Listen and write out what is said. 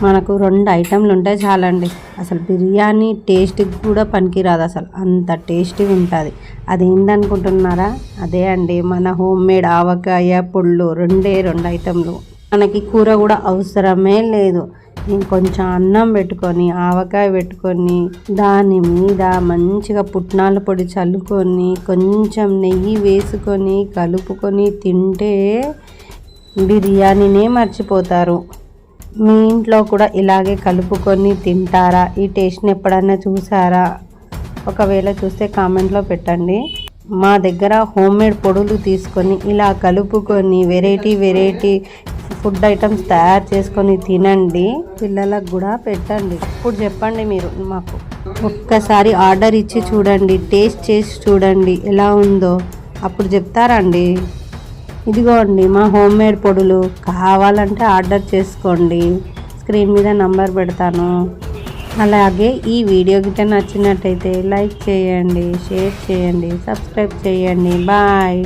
మనకు 2 ఐటెంలు ఉంటే చాలండి, అసలు బిర్యానీ టేస్ట్కి కూడా పనికిరాదు, అసలు అంత టేస్టీగా ఉంటుంది. అదేంటనుకుంటున్నారా? అదే అండి మన హోమ్ మేడ్ ఆవకాయ పొళ్ళు. 2 ఐటెంలు. మనకి కూర కూడా అవసరమే లేదు. కొంచెం అన్నం పెట్టుకొని, ఆవకాయ పెట్టుకొని, దాని మీద మంచిగా పుట్నాల పొడి చల్లుకొని, కొంచెం నెయ్యి వేసుకొని కలుపుకొని తింటే బిర్యానీనే మర్చిపోతారు. మీ ఇంట్లో కూడా ఇలాగే కలుపుకొని తింటారా? ఈ టేస్ట్ని ఎప్పుడైనా చూసారా? ఒకవేళ చూస్తే కామెంట్లో పెట్టండి. మా దగ్గర హోమ్ మేడ్ పొడులు తీసుకొని ఇలా కలుపుకొని వెరైటీ ఫుడ్ ఐటమ్స్ తయారు చేసుకొని తినండి. పిల్లలకు కూడా పెట్టండి. అప్పుడు చెప్పండి మీరు మాకు. ఒక్కసారి ఆర్డర్ ఇచ్చి చూడండి, టేస్ట్ చేసి చూడండి ఎలా ఉందో, అప్పుడు చెప్తారండి. ఇదిగోండి మా హోమ్ మేడ్ పొడులు. కావాలంటే ఆర్డర్ చేసుకోండి, స్క్రీన్ మీద నంబర్ పెడతాను. అలాగే ఈ వీడియో గిట్ట నచ్చినట్టయితే లైక్ చేయండి, షేర్ చేయండి, సబ్స్క్రైబ్ చేయండి. బాయ్.